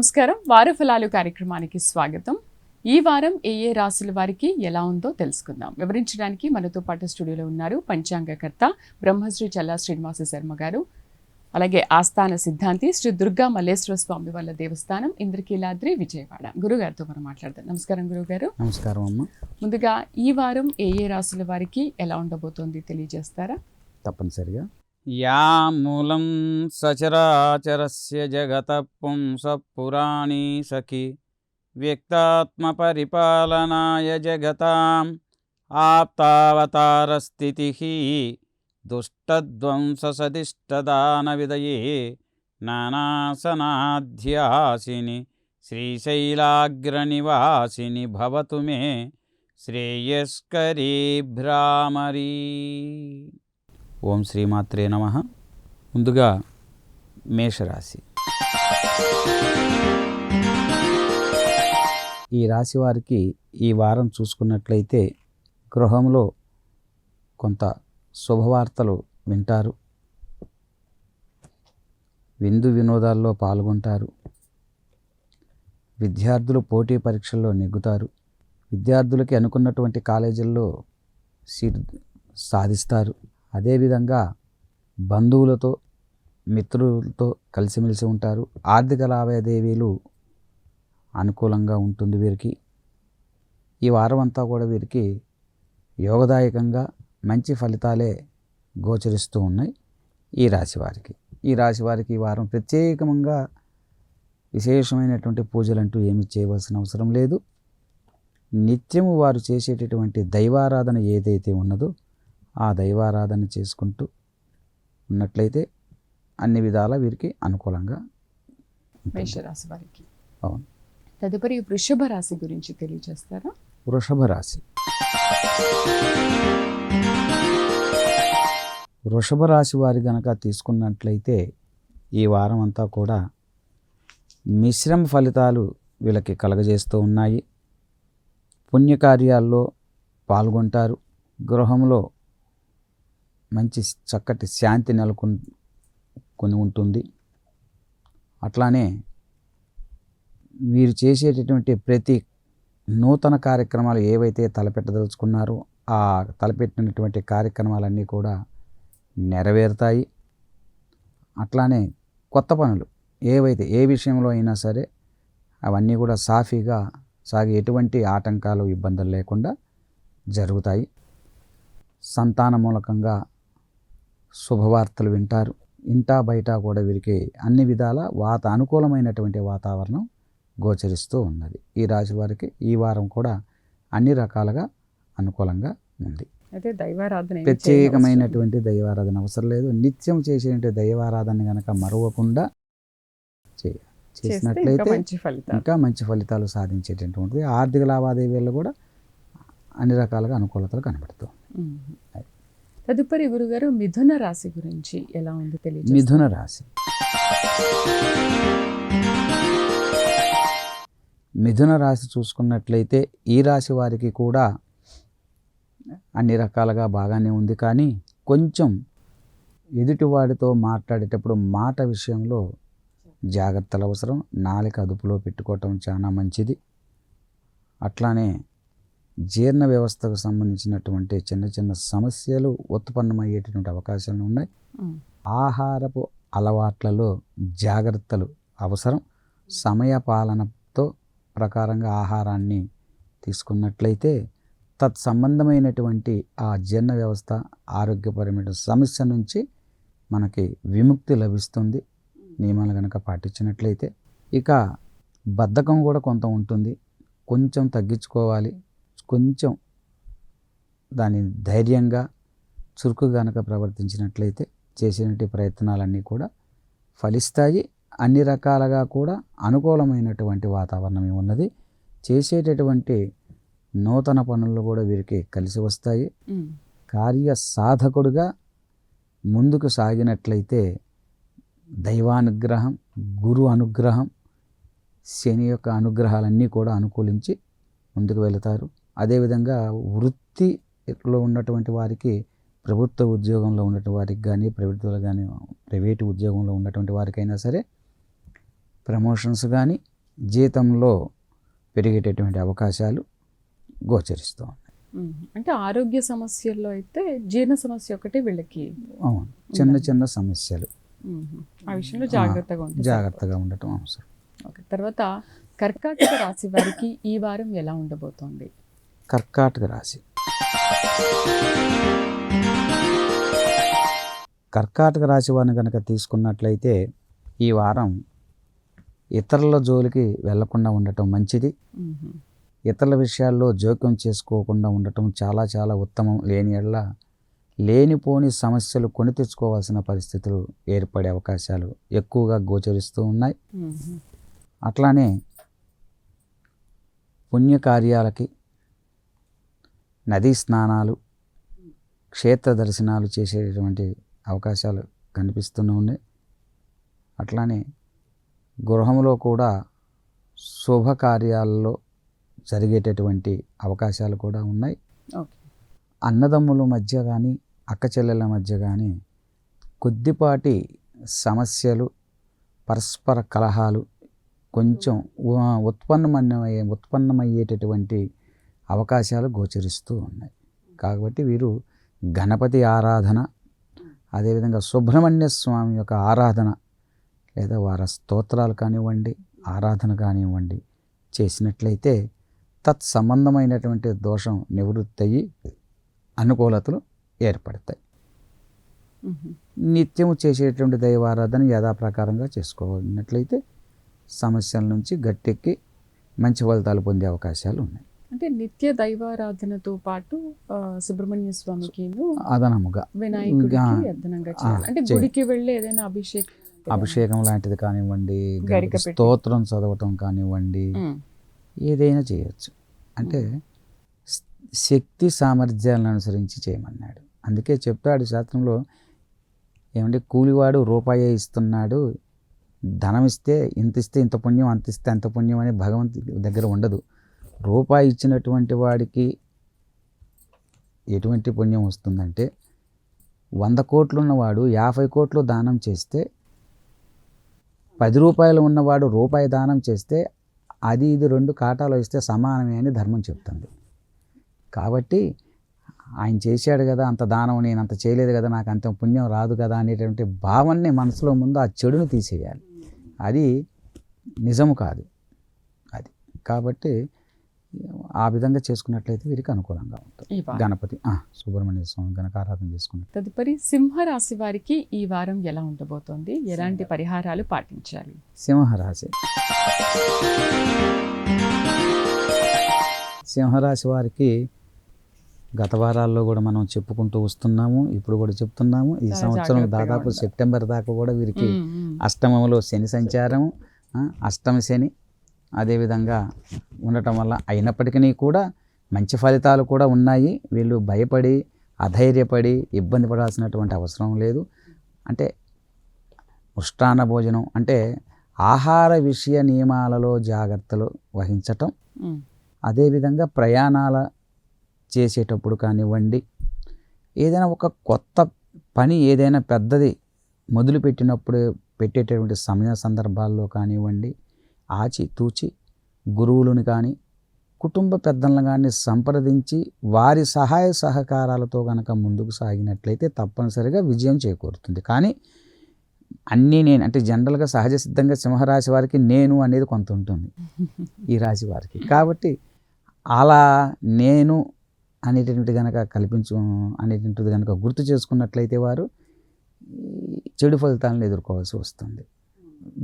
నమస్కారం. వార ఫలాలు కార్యక్రమానికి స్వాగతం. ఈ వారం ఏ ఏ రాశుల వారికి ఎలా ఉందో తెలుసుకుందాం. వివరించడానికి మనతో పాటు స్టూడియోలో ఉన్నారు పంచాంగకర్త బ్రహ్మశ్రీ చల్లా శ్రీనివాస శర్మ గారు, అలాగే ఆస్థాన సిద్ధాంతి శ్రీ దుర్గా మల్లేశ్వర స్వామి వాళ్ళ దేవస్థానం ఇంద్రకీలాద్రి విజయవాడ గురుగారితో మనం మాట్లాడదాం. నమస్కారం గురుగారు. నమస్కారం అమ్మ. ముందుగా ఈ వారం ఏ ఏ రాశుల వారికి ఎలా ఉండబోతోంది తెలియజేస్తారా? తప్పనిసరిగా. యా మూలం సచరాచరస్య జగత పుంస పురాణీ సఖి వ్యక్తాత్మ పరిపాలనాయ జగతాం ఆప్తావతారస్థితిః దుష్టధ్వంస సదిష్టదాన విదయే నానాసనాధ్యాసిని శ్రీశైలాగ్రనివాసిని భవతు మే శ్రేయస్కరీ భ్రామరీ. ఓం శ్రీమాత్రే నమః. ముందుగా మేషరాశి. ఈ రాశి వారికి ఈ వారం చూసుకున్నట్లయితే గృహంలో కొంత శుభవార్తలు వింటారు, విందు వినోదాల్లో పాల్గొంటారు, విద్యార్థులు పోటీ పరీక్షల్లో నెగ్గుతారు, విద్యార్థులకి అనుకున్నటువంటి కాలేజీల్లో సీట్ సాధిస్తారు. అదేవిధంగా బంధువులతో మిత్రులతో కలిసిమెలిసి ఉంటారు. ఆర్థిక లావాదేవీలు అనుకూలంగా ఉంటుంది వీరికి. ఈ వారం అంతా కూడా వీరికి యోగదాయకంగా మంచి ఫలితాలే గోచరిస్తూ ఉన్నాయి ఈ రాశి వారికి. ఈ రాశి వారికి ఈ వారం ప్రత్యేకంగా విశేషమైనటువంటి పూజలంటూ ఏమి చేయవలసిన అవసరం లేదు. నిత్యము వారు చేసేటటువంటి దైవారాధన ఏదైతే ఉన్నదో ఆ దైవారాధన చేసుకుంటూ ఉన్నట్లయితే అన్ని విధాల వీరికి అనుకూలంగా మేషరాశి వారికి. అవును. తదుపరి వృషభ రాశి గురించి తెలియజేస్తారా? వృషభ రాశి. వృషభ రాశి వారి గనక తీసుకున్నట్లయితే ఈ వారం అంతా కూడా మిశ్రమ ఫలితాలు వీళ్ళకి కలగజేస్తూ ఉన్నాయి. పుణ్యకార్యాల్లో పాల్గొంటారు. గృహంలో మంచి చక్కటి శాంతి నెలకొని ఉంటుంది. అట్లానే వీరు చేసేటటువంటి ప్రతి నూతన కార్యక్రమాలు ఏవైతే తలపెట్టదలుచుకున్నారో ఆ తలపెట్టినటువంటి కార్యక్రమాలన్నీ కూడా నెరవేరుతాయి. అట్లానే కొత్త పనులు ఏవైతే ఏ విషయంలో అయినా సరే అవన్నీ కూడా సాఫీగా సాగి ఎటువంటి ఆటంకాలు ఇబ్బందులు లేకుండా జరుగుతాయి. సంతాన మూలకంగా శుభవార్తలు వింటారు. ఇంటా బయట కూడా వీరికి అన్ని విధాల అనుకూలమైనటువంటి వాతావరణం గోచరిస్తూ ఉన్నది. ఈ రాశి వారికి ఈ వారం కూడా అన్ని రకాలుగా అనుకూలంగా ఉంది. అయితే దైవారాధన ప్రత్యేకమైనటువంటి దైవారాధన అవసరం లేదు. నిత్యం చేసేటువంటి దైవారాధన కనుక మరవకుండా చేసినట్లయితే ఇంకా మంచి ఫలితాలు సాధించేటటువంటిది. ఆర్థిక లావాదేవీల్లో కూడా అన్ని రకాలుగా అనుకూలతలు కనబడుతుంది. తదుపరి గురుగారు మిథున రాశి గురించి ఎలా ఉంది తెలియజేస్తారా? మిథున రాశి. మిథున రాశి చూసుకున్నట్లయితే ఈ రాశి వారికి కూడా అన్ని రకాలుగా బాగానే ఉంది. కానీ కొంచెం ఎదుటివాడితో మాట్లాడేటప్పుడు మాట విషయంలో జాగ్రత్తలు అవసరం. నాలుక అదుపులో పెట్టుకోవటం చాలా మంచిది. అట్లానే జీర్ణ వ్యవస్థకు సంబంధించినటువంటి చిన్న చిన్న సమస్యలు ఉత్పన్నమయ్యేటటువంటి అవకాశాలు ఉన్నాయి. ఆహారపు అలవాట్లలో జాగ్రత్తలు అవసరం. సమయ పాలనతో ప్రకారంగా ఆహారాన్ని తీసుకున్నట్లయితే తత్సంబంధమైనటువంటి ఆ జీర్ణ వ్యవస్థ ఆరోగ్యపరమైన సమస్య నుంచి మనకి విముక్తి లభిస్తుంది నియమాలు కనుక పాటించినట్లయితే. ఇక బద్ధకం కూడా కొంత ఉంటుంది, కొంచెం తగ్గించుకోవాలి. కొంచెం దాని ధైర్యంగా చురుకుగా కనుక ప్రవర్తించినట్లయితే చేసినటువంటి ప్రయత్నాలన్నీ కూడా ఫలిస్తాయి. అన్ని రకాలుగా కూడా అనుకూలమైనటువంటి వాతావరణం ఉన్నది. చేసేటటువంటి నూతన పనులు కూడా వీరికి కలిసి వస్తాయి. కార్య సాధకుడుగా ముందుకు సాగినట్లయితే దైవానుగ్రహం, గురు అనుగ్రహం, శని యొక్క అనుగ్రహాలన్నీ కూడా అనుకూలించి ముందుకు వెళతారు. అదేవిధంగా వృత్తిలో ఉన్నటువంటి వారికి, ప్రభుత్వ ఉద్యోగంలో ఉన్నటువంటి వారికి కానీ, ప్రైవేటు ఉద్యోగంలో ఉన్నటువంటి వారికైనా సరే ప్రమోషన్స్ కానీ జీతంలో పెరిగేటటువంటి అవకాశాలు గోచరిస్తూ ఉన్నాయి. అంటే ఆరోగ్య సమస్యల్లో అయితే జీర్ణ సమస్య ఒకటి వీళ్ళకి అవును, చిన్న చిన్న సమస్యలు, ఆ విషయంలో జాగ్రత్తగా ఉండటం అవసరం. ఓకే, తర్వాత కర్కాటక రాశి వారికి ఈ వారం ఎలా ఉండబోతోంది? కర్కాటక రాశి, కర్కాటక రాశి వారిని కనుక తీసుకున్నట్లయితే ఈ వారం ఇతరుల జోలికి వెళ్లకుండా ఉండటం మంచిది. ఇతరుల విషయాల్లో జోక్యం చేసుకోకుండా ఉండటం చాలా చాలా ఉత్తమం. లేని ఎడల లేనిపోని సమస్యలు కొని తెచ్చుకోవాల్సిన పరిస్థితులు ఏర్పడే అవకాశాలు ఎక్కువగా గోచరిస్తూ ఉన్నాయి. అట్లానే పుణ్యకార్యాలకి, నదీ స్నానాలు, క్షేత్ర దర్శనాలు చేసేటువంటి అవకాశాలు కనిపిస్తూనే ఉన్నాయి. అట్లానే గృహంలో కూడా శుభకార్యాల్లో జరిగేటటువంటి అవకాశాలు కూడా ఉన్నాయి. అన్నదమ్ముల మధ్య కానీ, అక్క చెల్లెల మధ్య కానీ కొద్దిపాటి సమస్యలు, పరస్పర కలహాలు కొంచెం ఉత్పన్నమయ్యేటటువంటి అవకాశాలు గోచరిస్తూ ఉన్నాయి. కాబట్టి వీరు గణపతి ఆరాధన, అదేవిధంగా సుబ్రహ్మణ్య స్వామి యొక్క ఆరాధన లేదా వారి స్తోత్రాలు కానివ్వండి, ఆరాధన కానివ్వండి చేసినట్లయితే తత్సంబంధమైనటువంటి దోషం నివృత్తి అయ్యి అనుకూలతలు ఏర్పడతాయి. నిత్యము చేసేటువంటి దైవారాధన యథాప్రకారంగా చేసుకోవాలన్నట్లయితే సమస్యల నుంచి గట్టెక్కి మంచి ఫలితాలు పొందే అవకాశాలు ఉన్నాయి. అంటే నిత్య దైవారాధనతో పాటు సుబ్రహ్మణ్య స్వామికి అదనముగా వినాయకుడికి అదనంగా చేయాలి. అంటే గుడికి వెళ్ళి ఏదైనా అభిషేకం లాంటిది కానివ్వండి, స్తోత్రం చదవటం కానివ్వండి, ఏదైనా చేయొచ్చు. అంటే శక్తి సామర్థ్యాలను అనుసరించి చేయమన్నాడు. అందుకే చెప్పాడు శాస్త్రంలో, ఏమంటే కూలివాడు రూపాయే ఇస్తున్నాడు, ధనం ఇస్తే ఇంత పుణ్యం, అంత ఇస్తే అంత పుణ్యం అని భగవంతుడి దగ్గర ఉండదు. రూపాయి ఇచ్చినటువంటి వాడికి ఎటువంటి పుణ్యం వస్తుందంటే 100 కోట్లు ఉన్నవాడు 50 కోట్లు దానం చేస్తే, 10 రూపాయలు ఉన్నవాడు రూపాయి దానం చేస్తే అది ఇది 2 కాటాలో ఇస్తే సమానమే అని ధర్మం చెప్తుంది. కాబట్టి ఆయన చేశాడు కదా అంత దానం, నేను అంత చేయలేదు కదా నాకు అంత పుణ్యం రాదు కదా అనేటువంటి భావనని మనసులో ముందు ఆ చెడును తీసేయాలి. అది నిజము కాదు అది. కాబట్టి ఆ విధంగా చేసుకున్నట్లయితే వీరికి అనుకూలంగా ఉంటుంది. గణపతి సుబ్రహ్మణ్య స్వామి గణక ఆరాధన చేసుకున్నట్టు. తదుపరి సింహరాశి వారికి ఈ వారం ఎలా ఉండబోతోంది? ఎలాంటి పరిహారాలు పాటించాలి? సింహరాశి వారికి గత వారాల్లో కూడా మనం చెప్పుకుంటూ వస్తున్నాము, ఇప్పుడు కూడా చెప్తున్నాము. ఈ సంవత్సరం దాదాపు సెప్టెంబర్ దాకా కూడా వీరికి అష్టమంలో శని సంచారం, అష్టమ శని అదేవిధంగా ఉండటం వల్ల అయినప్పటికీ కూడా మంచి ఫలితాలు కూడా ఉన్నాయి. వీళ్ళు భయపడి అధైర్యపడి ఇబ్బంది పడాల్సినటువంటి అవసరం లేదు. అంటే మృష్టాన్న భోజనం అంటే ఆహార విషయ నియమాలలో జాగ్రత్తలు వహించటం, అదేవిధంగా ప్రయాణాల చేసేటప్పుడు కానివ్వండి, ఏదైనా ఒక కొత్త పని ఏదైనా పెద్దది మొదలుపెట్టినప్పుడు పెట్టేటటువంటి సమయ సందర్భాల్లో కానివ్వండి, ఆచితూచి గురువులను కానీ కుటుంబ పెద్దలను కానీ సంప్రదించి వారి సహాయ సహకారాలతో కనుక ముందుకు సాగినట్లయితే తప్పనిసరిగా విజయం చేకూరుతుంది. కానీ అన్నీ నేను అంటే జనరల్గా సహజ సిద్ధంగా సింహరాశి వారికి నేను అనేది కొంత ఉంటుంది ఈ రాశి వారికి. కాబట్టి అలా నేను అనేటువంటిది కనుక అనేటువంటిది కనుక గుర్తు చేసుకున్నట్లయితే వారు చెడు ఫలితాలను ఎదుర్కోవాల్సి వస్తుంది.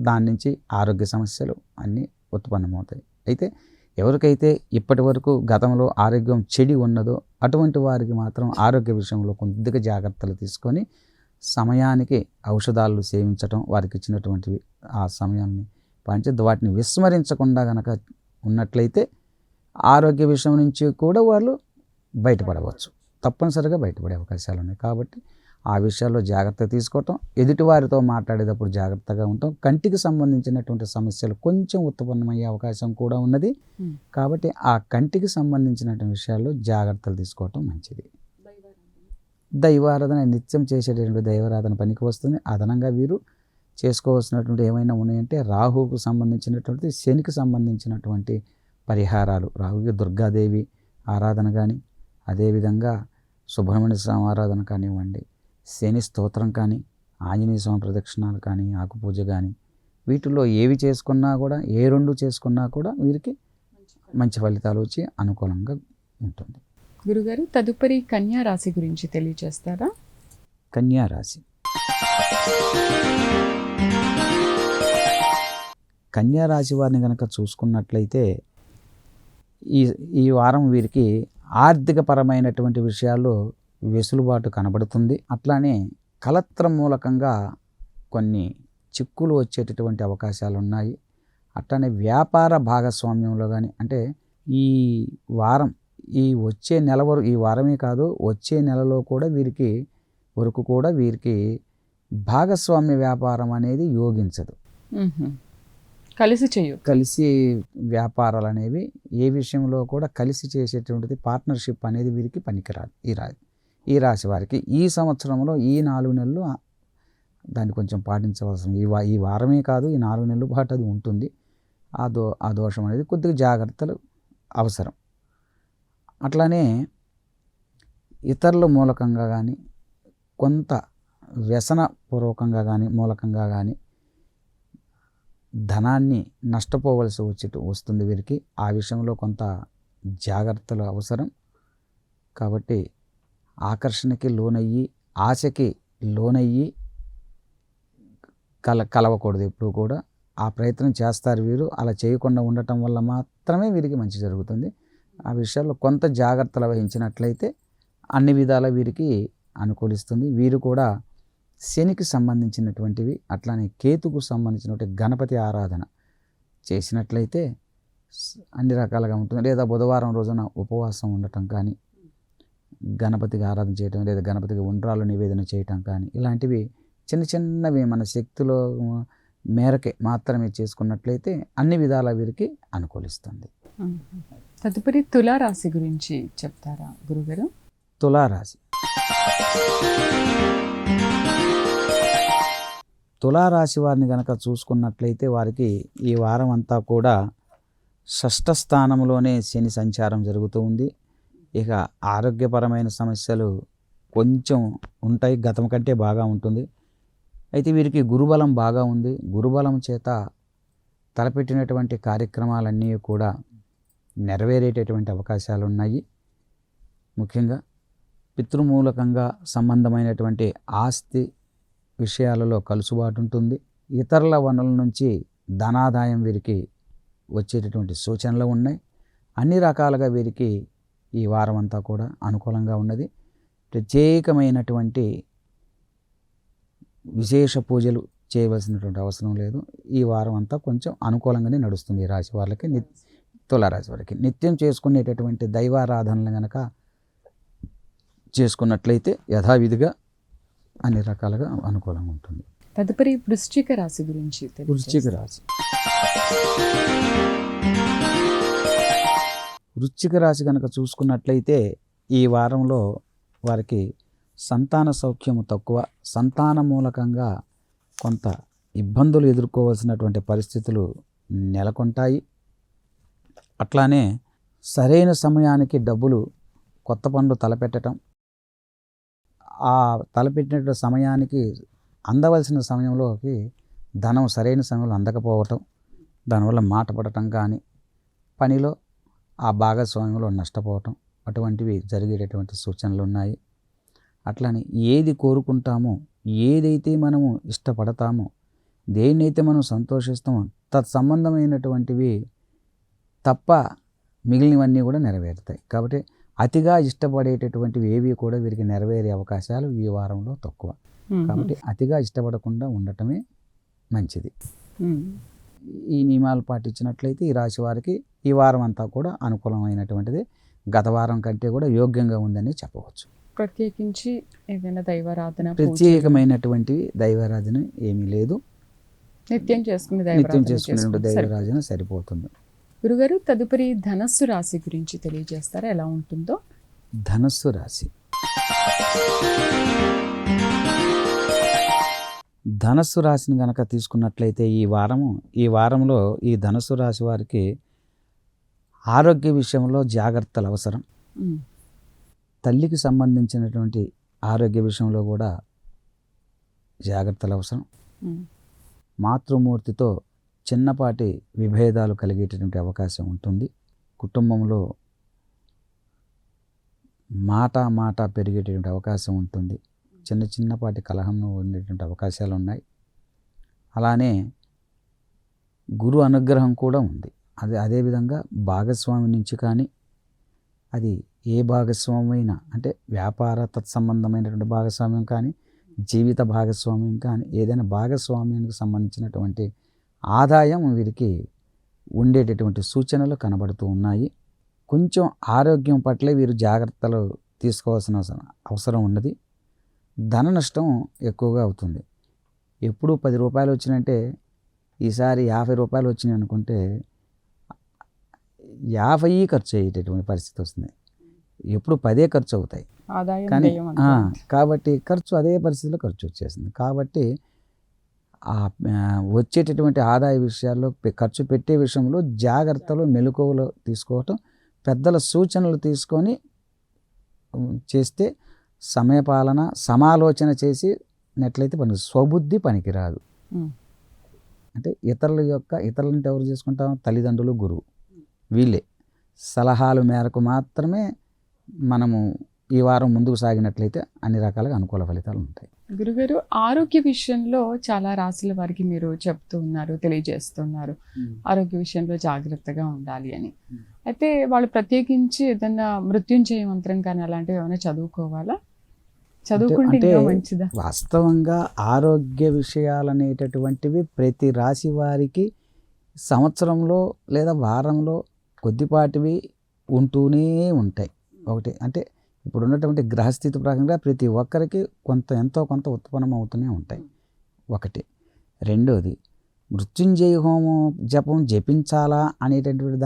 దాని నుంచి ఆరోగ్య సమస్యలు అన్నీ ఉత్పన్నమవుతాయి. అయితే ఎవరికైతే ఇప్పటి వరకు గతంలో ఆరోగ్యం చెడి ఉన్నదో అటువంటి వారికి మాత్రం ఆరోగ్య విషయంలో కొద్దిగా జాగ్రత్తలు తీసుకొని సమయానికి ఔషధాలు సేవించడం, వారికి ఇచ్చినటువంటి ఆ సమయాన్ని పాటించి వాటిని విస్మరించకుండా కనుక ఉన్నట్లయితే ఆరోగ్య విషయం నుంచి కూడా వాళ్ళు బయటపడవచ్చు, తప్పనిసరిగా బయటపడే అవకాశాలు ఉన్నాయి. కాబట్టి ఆ విషయాల్లో జాగ్రత్త తీసుకోవటం, ఎదుటివారితో మాట్లాడేటప్పుడు జాగ్రత్తగా ఉండటం, కంటికి సంబంధించినటువంటి సమస్యలు కొంచెం ఉత్పన్నమయ్యే అవకాశం కూడా ఉన్నది. కాబట్టి ఆ కంటికి సంబంధించినటువంటి విషయాల్లో జాగ్రత్తలు తీసుకోవటం మంచిది. దైవారాధన నిత్యం చేసేటటువంటి దైవారాధన పనికి వస్తుంది. అదనంగా వీరు చేసుకోవాల్సినటువంటి ఏమైనా ఉన్నాయంటే రాహువుకు సంబంధించినటువంటి, శనికి సంబంధించినటువంటి పరిహారాలు, రాహుకి దుర్గాదేవి ఆరాధన కానీ, అదేవిధంగా సుబ్రహ్మణ్య స్వామి ఆరాధన కానివ్వండి, శని స్తోత్రం కానీ, ఆంజనేయ స్వామి ప్రదక్షిణాలు కానీ, ఆకుపూజ కానీ, వీటిలో ఏవి చేసుకున్నా కూడా, ఏ రెండు చేసుకున్నా కూడా వీరికి మంచి ఫలితాలు వచ్చి అనుకూలంగా ఉంటుంది. గురుగారు, తదుపరి కన్యా రాశి గురించి తెలియజేస్తారా? కన్యా రాశి. కన్యా రాశి వారిని కనుక చూసుకున్నట్లయితే ఈ వారం వీరికి ఆర్థికపరమైనటువంటి విషయాల్లో వెసులుబాటు కనబడుతుంది. అట్లానే కలత్రం మూలకంగా కొన్ని చిక్కులు వచ్చేటటువంటి అవకాశాలు ఉన్నాయి. అట్లానే వ్యాపార భాగస్వామ్యంలో కానీ, అంటే ఈ వారం, ఈ వచ్చే నెల వరకు, ఈ వారమే కాదు వచ్చే నెలలో కూడా వీరికి వరకు కూడా వీరికి భాగస్వామ్య వ్యాపారం అనేది యోగించదు. కలిసి వ్యాపారాలు అనేవి ఏ విషయంలో కూడా కలిసి చేసేటువంటిది పార్ట్నర్షిప్ అనేది వీరికి పనికిరాదు. ఈ రాశి వారికి ఈ సంవత్సరంలో ఈ 4 నెలలు దాన్ని కొంచెం పాటించవలసిన, ఈ వారమే కాదు ఈ 4 నెలల పాటు అది ఉంటుంది. ఆ దోషం అనేది కొద్దిగా జాగ్రత్తలు అవసరం. అట్లానే ఇతరుల మూలకంగా కానీ, కొంత వ్యసనపూర్వకంగా కానీ, మూలకంగా కానీ ధనాన్ని నష్టపోవలసి వస్తుంది వీరికి. ఆ విషయంలో కొంత జాగ్రత్తలు అవసరం. కాబట్టి ఆకర్షణకి లోనయ్యి, ఆశకి లోనయ్యి కలవకూడదు ఎప్పుడు కూడా. ఆ ప్రయత్నం చేస్తారు వీరు. అలా చేయకుండా ఉండటం వల్ల మాత్రమే వీరికి మంచి జరుగుతుంది. ఆ విషయాల్లో కొంత జాగ్రత్తలు వహించినట్లయితే అన్ని విధాల వీరికి అనుకూలిస్తుంది. వీరు కూడా శనికి సంబంధించినటువంటివి, అట్లానే కేతుకు సంబంధించినటువంటి గణపతి ఆరాధన చేసినట్లయితే అన్ని రకాలుగా ఉంటుంది. లేదా బుధవారం రోజున ఉపవాసం ఉండటం కానీ, గణపతికి ఆరాధన చేయటం, లేదా గణపతికి ఉండ్రాలు నివేదన చేయటం కానీ, ఇలాంటివి చిన్న చిన్నవి మన శక్తిలో మేరకే మాత్రమే చేసుకున్నట్లయితే అన్ని విధాల వీరికి అనుకూలిస్తుంది. తదుపరి తులారాశి గురించి చెప్తారా గురుగారు? తులారాశి. తులారాశి వారిని కనుక చూసుకున్నట్లయితే వారికి ఈ వారం అంతా కూడా 6వ స్థానంలోనే శని సంచారం జరుగుతూ ఉంది. ఇక ఆరోగ్యపరమైన సమస్యలు కొంచెం ఉంటాయి, గతం కంటే బాగా ఉంటుంది. అయితే వీరికి గురుబలం బాగా ఉంది. గురుబలం చేత తలపెట్టినటువంటి కార్యక్రమాలన్నీ కూడా నెరవేరేటటువంటి అవకాశాలు ఉన్నాయి. ముఖ్యంగా పితృమూలకంగా సంబంధమైనటువంటి ఆస్తి విషయాలలో కలుసుబాటు ఉంటుంది. ఇతరుల వనరుల నుంచి ధనాదాయం వీరికి వచ్చేటటువంటి సూచనలు ఉన్నాయి. అన్ని రకాలుగా వీరికి ఈ వారం అంతా కూడా అనుకూలంగా ఉన్నది. ప్రత్యేకమైనటువంటి విశేష పూజలు చేయవలసినటువంటి అవసరం లేదు. ఈ వారం అంతా కొంచెం అనుకూలంగానే నడుస్తుంది. ఈ రాశి వాళ్ళకి, తులారాశి వారికి నిత్యం చేసుకునేటటువంటి దైవారాధనలు కనుక చేసుకున్నట్లయితే యథావిధిగా అన్ని రకాలుగా అనుకూలంగా ఉంటుంది. తదుపరి వృశ్చిక రాశి గురించి. వృశ్చిక రాశి. వృశ్చిక రాశి కనుక చూసుకున్నట్లయితే ఈ వారంలో వారికి సంతాన సౌఖ్యము తక్కువ, సంతాన మూలకంగా కొంత ఇబ్బందులు ఎదుర్కోవాల్సినటువంటి పరిస్థితులు నెలకొంటాయి. అట్లానే సరైన సమయానికి డబ్బులు, కొత్త పనులు తలపెట్టడం, ఆ తలపెట్టిన సమయానికి అందవలసిన సమయంలోకి ధనం సరైన సమయంలో అందకపోవటం, దానివల్ల మాట పడటం కానీ, పనిలో ఆ భాగస్వామ్యంలో నష్టపోవటం, అటువంటివి జరిగేటటువంటి సూచనలు ఉన్నాయి. అట్లానే ఏది కోరుకుంటామో, ఏదైతే మనము ఇష్టపడతామో, దేన్నైతే మనం సంతోషిస్తామో తత్సంబంధమైనటువంటివి తప్ప మిగిలినవన్నీ కూడా నెరవేరుతాయి. కాబట్టి అతిగా ఇష్టపడేటటువంటివి ఏవి కూడా వీరికి నెరవేరే అవకాశాలు ఈ వారంలో తక్కువ. కాబట్టి అతిగా ఇష్టపడకుండా ఉండటమే మంచిది. ఈ నియమాలు పాటించినట్లయితే ఈ రాశి వారికి ఈ వారం అంతా కూడా అనుకూలమైనటువంటిది. గత వారం కంటే కూడా యోగ్యంగా ఉందని చెప్పవచ్చు. ప్రత్యేకించి ఏదైనా దైవారాధన, ప్రత్యేకమైనటువంటివి దైవారాధన ఏమీ లేదు. నిత్యం చేసుకునే దైవారాధన సరిపోతుంది. గురుగారు, తదుపరి ధనస్సు రాశి గురించి తెలియజేస్తారా, ఎలా ఉంటుందో? ధనస్సు రాశి. ధనస్సు రాశిని కనుక తీసుకున్నట్లయితే ఈ వారంలో ఈ ధనస్సు రాశి వారికి ఆరోగ్య విషయంలో జాగ్రత్తలు అవసరం. ఉమ్, తల్లికి సంబంధించినటువంటి ఆరోగ్య విషయంలో కూడా జాగ్రత్తలు అవసరం. ఉమ్, మాతృమూర్తితో చిన్నపాటి విభేదాలు కలిగేటటువంటి అవకాశం ఉంటుంది. కుటుంబంలో మాట పెరిగేటటువంటి అవకాశం ఉంటుంది. చిన్నపాటి కలహం ఉండేటువంటి అవకాశాలు ఉన్నాయి. అలానే గురు అనుగ్రహం కూడా ఉంది. అదేవిధంగా భాగస్వామి నుంచి కానీ, అది ఏ భాగస్వామి అయినా, అంటే వ్యాపార తత్సంబంధమైనటువంటి భాగస్వామ్యం కానీ, జీవిత భాగస్వామ్యం కానీ, ఏదైనా భాగస్వామ్యానికి సంబంధించినటువంటి ఆదాయం వీరికి ఉండేటటువంటి సూచనలు కనబడుతూ ఉన్నాయి. కొంచెం ఆరోగ్యం పట్లే వీరు జాగ్రత్తలు తీసుకోవాల్సిన అవసరం ఉన్నది. ధన నష్టం ఎక్కువగా అవుతుంది. ఎప్పుడు 10 రూపాయలు వచ్చినంటే ఈసారి 50 రూపాయలు వచ్చినాయి అనుకుంటే 50 ఖర్చు అయ్యేటటువంటి పరిస్థితి వస్తుంది. ఎప్పుడు 10 ఖర్చు అవుతాయి ఆదాయం కానీ వ్యయం అంటారు. కాబట్టి ఖర్చు అదే పరిస్థితిలో ఖర్చు వచ్చేస్తుంది. కాబట్టి వచ్చేటటువంటి ఆదాయ విషయాల్లో ఖర్చు పెట్టే విషయంలో జాగ్రత్తలు మెలకువలు తీసుకోవటం, పెద్దల సూచనలు తీసుకొని చేస్తే సమయపాలన సమాలోచన చేసినట్లయితే స్వబుద్ధి పనికిరాదు. ఉమ్, అంటే ఇతరులంటే ఎవరు చేసుకుంటాం? తల్లిదండ్రులు, గురువు, వీళ్ళే సలహాల మేరకు మాత్రమే మనము ఈ వారం ముందుకు సాగినట్లయితే అన్ని రకాలుగా అనుకూల ఫలితాలు ఉంటాయి. గురుగారు, ఆరోగ్య విషయంలో చాలా రాశుల వారికి మీరు చెప్తూ ఉన్నారు, తెలియజేస్తున్నారు ఆరోగ్య విషయంలో జాగ్రత్తగా ఉండాలి అని. అయితే వాళ్ళు ప్రత్యేకించి ఏదైనా మృత్యుంజయ మంత్రం కానీ అలాంటివి ఏమైనా చదువుకోవాలా? చదువుకుంటే అంటే ఇంకా మంచిదా? వాస్తవంగా ఆరోగ్య విషయాలనేటటువంటివి ప్రతి రాశి వారికి సంవత్సరంలో లేదా వారంలో కొద్దిపాటివి ఉంటూనే ఉంటాయి. ఒకటి అంటే ఇప్పుడు ఉన్నటువంటి గ్రహస్థితి ప్రకారంగా ప్రతి ఒక్కరికి ఎంతో కొంత ఉత్పన్నం అవుతూనే ఉంటాయి. ఒకటి. రెండోది, మృత్యుంజయ హోమం జపించాలా అనేటటువంటి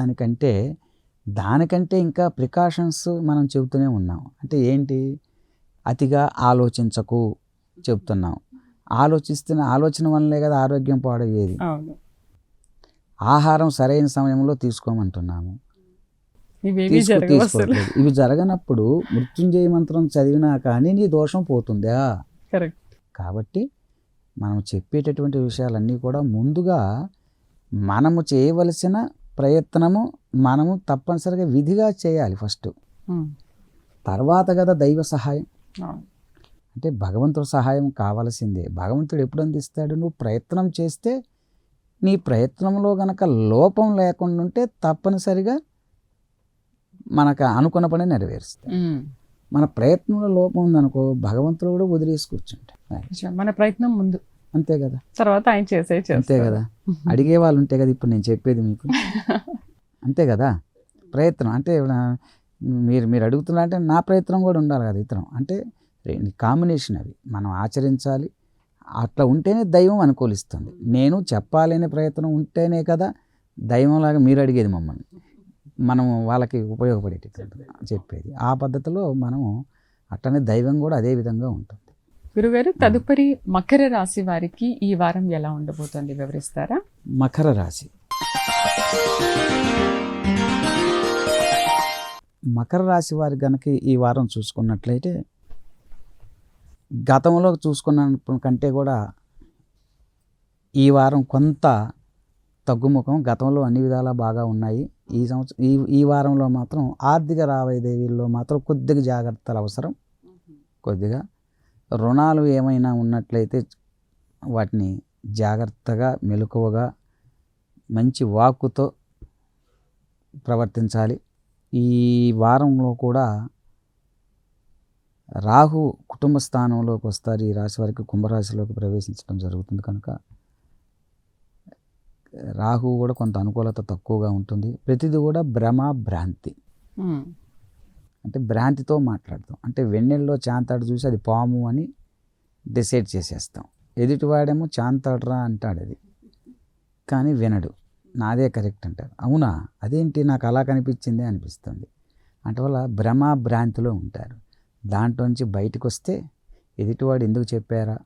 దానికంటే ఇంకా ప్రికాషన్స్ మనం చెబుతూనే ఉన్నాం. అంటే ఏంటి? అతిగా ఆలోచించకు చెప్తున్నాం. ఆలోచన వల్లే కదా ఆరోగ్యం పాడయ్యేది. అవును. ఆహారం సరైన సమయంలో తీసుకోమంటున్నాము, ఇవేవి తీసుకోవట్లేదు. ఇవి జరగనప్పుడు మృత్యుంజయ మంత్రం చదివినా కానీ నీ దోషం పోతుందా? కరెక్ట్. కాబట్టి మనం చెప్పేటటువంటి విషయాలన్నీ కూడా ముందుగా మనము చేయవలసిన ప్రయత్నము మనము తప్పనిసరిగా విధిగా చేయాలి ఫస్ట్. తర్వాత కదా దైవ సహాయం. అంటే భగవంతుడి సహాయం కావాల్సిందే. భగవంతుడు ఎప్పుడు అందిస్తాడు? నువ్వు ప్రయత్నం చేస్తే, నీ ప్రయత్నంలో గనక లోపం లేకుండా ఉంటే తప్పనిసరిగా మనకు అనుకున్న పని నెరవేరుస్తాడు. మన ప్రయత్నంలో లోపం ఉందనుకో భగవంతుడు కూడా వదిలేసి కూర్చుంటాడు. మన ప్రయత్నం ముందు, అంతే కదా, తర్వాత ఆయన చేసే అంతే కదా. అడిగే వాళ్ళు ఉంటే కదా ఇప్పుడు నేను చెప్పేది మీకు. అంతే కదా. ప్రయత్నం అంటే మీరు అడుగుతున్నారంటే నా ప్రయత్నం కూడా ఉండాలి కదా. ఇతరం అంటే కాంబినేషన్ అవి మనం ఆచరించాలి. అట్లా ఉంటేనే దైవం అనుకూలిస్తుంది. నేను చెప్పాలనే ప్రయత్నం ఉంటేనే కదా దైవంలాగా మీరు అడిగేది మమ్మల్ని, మనం వాళ్ళకి ఉపయోగపడేటట్టు చెప్పేది. ఆ పద్ధతిలో మనము అట్లనే దైవం కూడా అదే విధంగా ఉంటుంది. గురుగారు, తదుపరి మకర రాశి వారికి ఈ వారం ఎలా ఉండబోతుంది వివరిస్తారా? మకర రాశి. మకర రాశి వారి కనుక ఈ వారం చూసుకున్నట్లయితే గతంలో చూసుకున్న కంటే కూడా ఈ వారం కొంత తగ్గుముఖం. గతంలో అన్ని విధాలా బాగా ఉన్నాయి. ఈ సంవత్సరం ఈ వారంలో మాత్రం ఆర్థిక లావాదేవీల్లో మాత్రం కొద్దిగా జాగ్రత్తలు అవసరం. కొద్దిగా రుణాలు ఏమైనా ఉన్నట్లయితే వాటిని జాగ్రత్తగా మెలకువగా మంచి వాక్కుతో ప్రవర్తించాలి. ఈ వారంలో కూడా రాహు కుటుంబ స్థానంలోకి వస్తారు. ఈ రాశి వారికి కుంభరాశిలోకి ప్రవేశించడం జరుగుతుంది కనుక రాహు కూడా కొంత అనుకూలత తక్కువగా ఉంటుంది. ప్రతిదీ కూడా భ్రాంతి, అంటే భ్రాంతితో మాట్లాడతాం. అంటే వెన్నెల్లో చాంతాడు చూసి అది పాము అని డిసైడ్ చేసేస్తాం. ఎదుటివాడేమో చాంతాడురా అంటాడు, అది కానీ వినడు, నాదే కరెక్ట్ అంటారు. అవునా, అదేంటి నాకు అలా కనిపించిందే అనిపిస్తుంది. అంటే వల్ల భ్రాంతిలో ఉంటారు. దాంట్లోంచి బయటకు వస్తే ఎదుటివాడు ఎందుకు చెప్పారా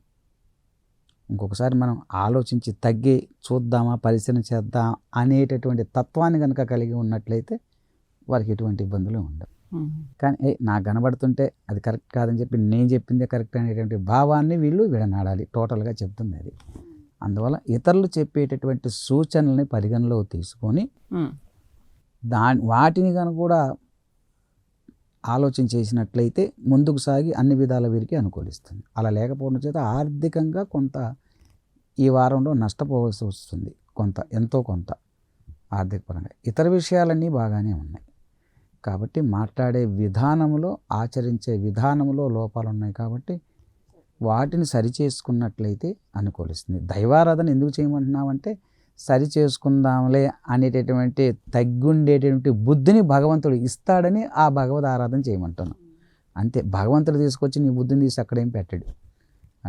ఇంకొకసారి మనం ఆలోచించి తగ్గి చూద్దామా, పరిశీలన చేద్దాం అనేటటువంటి తత్వాన్ని కనుక కలిగి ఉన్నట్లయితే వారికి ఎటువంటి ఇబ్బందులు ఉండవు. కానీ నాకు కనబడుతుంటే అది కరెక్ట్ కాదని చెప్పి నేను చెప్పిందే కరెక్ట్ అనేటువంటి భావాన్ని వీళ్ళు విడనాడాలి. టోటల్గా చెప్తుంది అది. అందువల్ల ఇతరులు చెప్పేటటువంటి సూచనల్ని పరిగణలో తీసుకొని వాటిని కనుక కూడా ఆలోచన చేసినట్లయితే ముందుకు సాగి అన్ని విధాల వీరికి అనుకూలిస్తుంది. అలా లేకపోవడం చేత ఆర్థికంగా కొంత ఈ వారంలో నష్టపోవాల్సి వస్తుంది. ఎంతో కొంత ఆర్థిక పరంగా. ఇతర విషయాలన్నీ బాగానే ఉన్నాయి. కాబట్టి మాట్లాడే విధానంలో, ఆచరించే విధానంలో లోపాలు ఉన్నాయి. కాబట్టి వాటిని సరిచేసుకున్నట్లయితే అనుకూలిస్తుంది. దైవారాధన ఎందుకు చేయమంటున్నామంటే సరి చేసుకుందాంలే అనేటటువంటి తగ్గుండేటటువంటి బుద్ధిని భగవంతుడు ఇస్తాడని ఆ భగవద్ ఆరాధన చేయమంటున్నాం అంతే. భగవంతుడు తీసుకొచ్చి నీ బుద్ధిని తీసి అక్కడేం పెట్టాడు.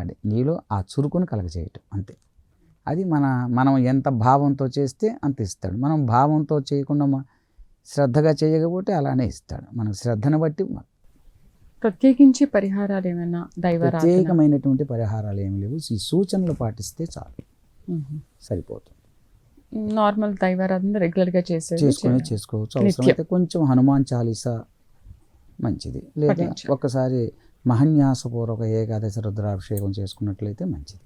అది నీలో ఆ చురుకుని కలగచేయటం అంతే. అది మనం ఎంత భావంతో చేస్తే అంత ఇస్తాడు. మనం భావంతో చేయకుండా శ్రద్ధగా చేయకపోతే అలానే ఇస్తాడు. మనం శ్రద్ధను బట్టి. ప్రత్యేకించి పరిహారాలు ఏమైనా ప్రత్యేకమైనటువంటి పరిహారాలు ఏమి లేవు. ఈ సూచనలు పాటిస్తే చాలు, సరిపోతుంది. నార్మల్ దైవారాధన రెగ్యులర్గా చేసుకోవచ్చు. అవసరమైతే కొంచెం హనుమాన్ చాలీసా మంచిది, లేదా ఒక్కసారి మహన్యాసపూర్వక ఏకాదశి రుద్రాభిషేకం చేసుకున్నట్లయితే మంచిది,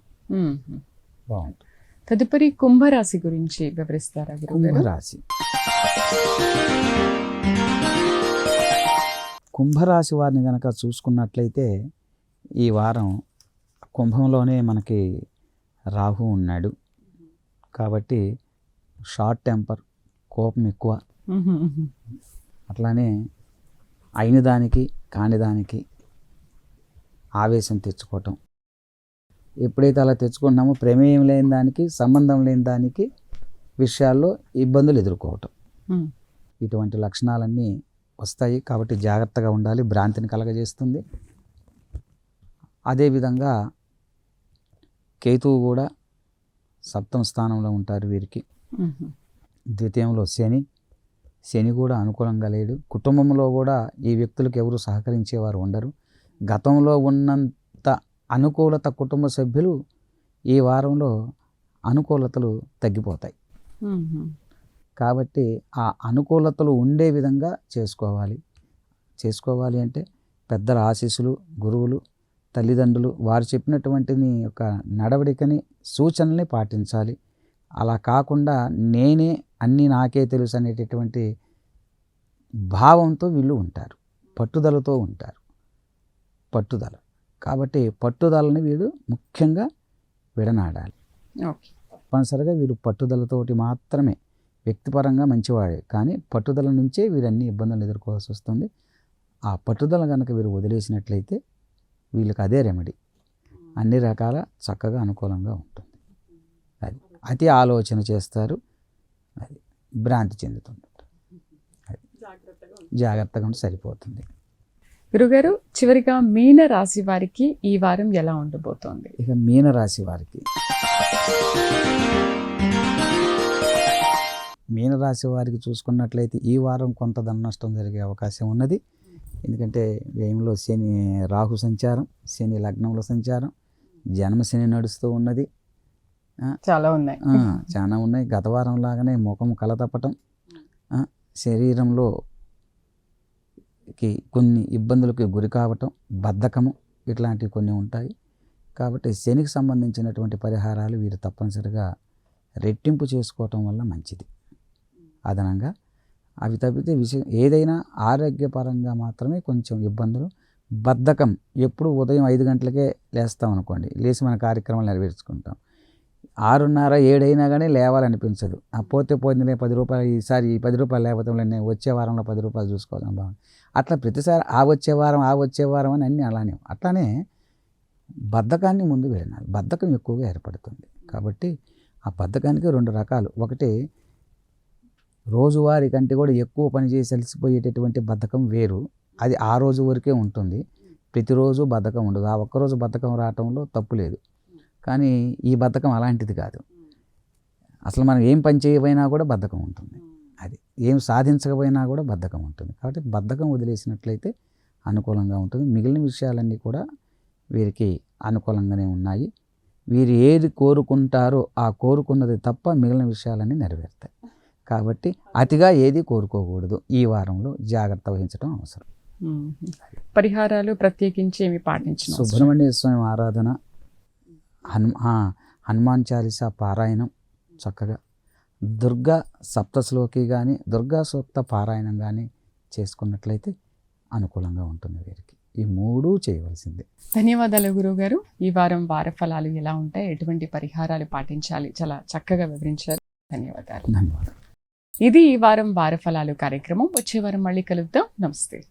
బాగుంటుంది. తదుపరి కుంభరాశి గురించి వివరిస్తారా? కుంభరాశి వారిని కనుక చూసుకున్నట్లయితే ఈ వారం కుంభంలోనే మనకి రాహు ఉన్నాడు. కాబట్టి షార్ట్ టెంపర్, కోపం ఎక్కువ. అట్లానే అయిన దానికి కాని దానికి ఆవేశం తెచ్చుకోవటం. ఎప్పుడైతే అలా తెచ్చుకుంటున్నామో ప్రమేయం లేని దానికి, సంబంధం లేని దానికి విషయాల్లో ఇబ్బందులు ఎదుర్కోవటం, ఇటువంటి లక్షణాలన్నీ వస్తాయి. కాబట్టి జాగ్రత్తగా ఉండాలి. భ్రాంతిని కలగజేస్తుంది. అదేవిధంగా కేతువు కూడా సప్తమ స్థానంలో ఉంటారు వీరికి. ద్వితీయంలో శని కూడా అనుకూలంగా లేడు. కుటుంబంలో కూడా ఈ వ్యక్తులకు ఎవరు సహకరించేవారు ఉండరు. గతంలో ఉన్నంత అనుకూలత కుటుంబ సభ్యులు ఈ వారంలో అనుకూలతలు తగ్గిపోతాయి. కాబట్టి ఆ అనుకూలతలు ఉండే విధంగా చేసుకోవాలి అంటే పెద్దల ఆశీస్సులు, గురువులు, తల్లిదండ్రులు వారు చెప్పినటువంటి యొక్క నడవడికని, సూచనల్ని పాటించాలి. అలా కాకుండా నేనే అన్నీ నాకే తెలుసు అనేటటువంటి భావంతో వీళ్ళు ఉంటారు, పట్టుదలతో ఉంటారు. పట్టుదల. కాబట్టి పట్టుదలని వీడు ముఖ్యంగా విడనాడాలి. తప్పనిసరిగా వీడు పట్టుదలతోటి మాత్రమే. వ్యక్తిపరంగా మంచివాడే, కానీ పట్టుదల నుంచే వీరన్ని ఇబ్బందులు ఎదుర్కోవాల్సి వస్తుంది. ఆ పట్టుదల కనుక వీరు వదిలేసినట్లయితే వీళ్ళకి అదే రెమెడీ, అన్ని రకాల చక్కగా అనుకూలంగా ఉంటుంది. అది అతి ఆలోచన చేస్తారు, అది భ్రాంతి చెందుతుంటారు. అది జాగ్రత్తగా ఉంటే సరిపోతుంది. గురుగారు, చివరిగా మీన రాశి వారికి ఈ వారం ఎలా ఉండబోతోంది? ఇక మీన రాశి వారికి మీనరాశి వారికి చూసుకున్నట్లయితే ఈ వారం కొంత ధన నష్టం జరిగే అవకాశం ఉన్నది. ఎందుకంటే వ్యయంలో రాహు సంచారం, శని లగ్నంలో సంచారం, జన్మశని నడుస్తూ ఉన్నది. చాలా ఉన్నాయి. గత వారం లాగానే ముఖం కలతప్పటం, శరీరంలో కొన్ని ఇబ్బందులకు గురి కావటం, బద్ధకము, ఇట్లాంటివి కొన్ని ఉంటాయి. కాబట్టి శనికి సంబంధించినటువంటి పరిహారాలు వీరు తప్పనిసరిగా రెట్టింపు చేసుకోవటం వల్ల మంచిది. అదనంగా అవి తప్పితే ఏదైనా ఆరోగ్యపరంగా మాత్రమే కొంచెం ఇబ్బందులు. బద్ధకం, ఎప్పుడు ఉదయం 5 గంటలకే లేస్తాం అనుకోండి, లేచి మన కార్యక్రమాలు నెరవేర్చుకుంటాం. 6:30, 7 అయినా కానీ లేవాలనిపించదు. పోతే పోయిందిలే 10 రూపాయలు, ఈసారి ఈ 10 రూపాయలు లేకపోతే నేను వచ్చే వారంలో 10 రూపాయలు చూసుకోవాలని బాగుంది. అట్లా ప్రతిసారి ఆ వచ్చే వారం అని అన్నీ అలానే. అట్లానే బద్ధకాన్ని ముందు వెళ్ళాలి. బద్ధకం ఎక్కువగా ఏర్పడుతుంది. కాబట్టి ఆ బద్ధకానికి 2 రకాలు. ఒకటి రోజువారి కంటే కూడా ఎక్కువ పనిచేసి అలసిపోయేటటువంటి బద్ధకం వేరు, అది ఆ రోజు వరకే ఉంటుంది. ప్రతిరోజు బద్ధకం ఉండదు. ఆ ఒక్కరోజు బద్ధకం రావటంలో తప్పు లేదు. కానీ ఈ బద్ధకం అలాంటిది కాదు. అసలు మనం ఏం పని చేయకపోయినా కూడా బద్ధకం ఉంటుంది. అది ఏం సాధించకపోయినా కూడా బద్ధకం ఉంటుంది. కాబట్టి బద్ధకం వదిలేసినట్లయితే అనుకూలంగా ఉంటుంది. మిగిలిన విషయాలన్నీ కూడా వీరికి అనుకూలంగానే ఉన్నాయి. వీరు ఏది కోరుకుంటారో ఆ కోరుకున్నది తప్ప మిగిలిన విషయాలన్నీ నెరవేరుతాయి. కాబట్టి అతిగా ఏది కోరుకోకూడదు. ఈ వారంలో జాగ్రత్త వహించడం అవసరం. పరిహారాలు ప్రత్యేకించి ఏమి పాటించడం? సుబ్రహ్మణ్య స్వామి ఆరాధన, హనుమాన్ చాలీసా పారాయణం, చక్కగా దుర్గా సప్తశ్లోకి కానీ దుర్గా సూక్త పారాయణం కానీ చేసుకున్నట్లయితే అనుకూలంగా ఉంటుంది వీరికి. ఈ మూడు చేయవలసిందే. ధన్యవాదాలు గురువుగారు. ఈ వారం వార ఫలాలు ఎలా ఉంటాయి, ఎటువంటి పరిహారాలు పాటించాలి, చాలా చక్కగా వివరించారు. ధన్యవాదాలు. ధన్యవాదాలు. ఇది ఈ వారం వార ఫలాలు కార్యక్రమం. వచ్చే వారం మళ్ళీ కలుద్దాం. నమస్తే.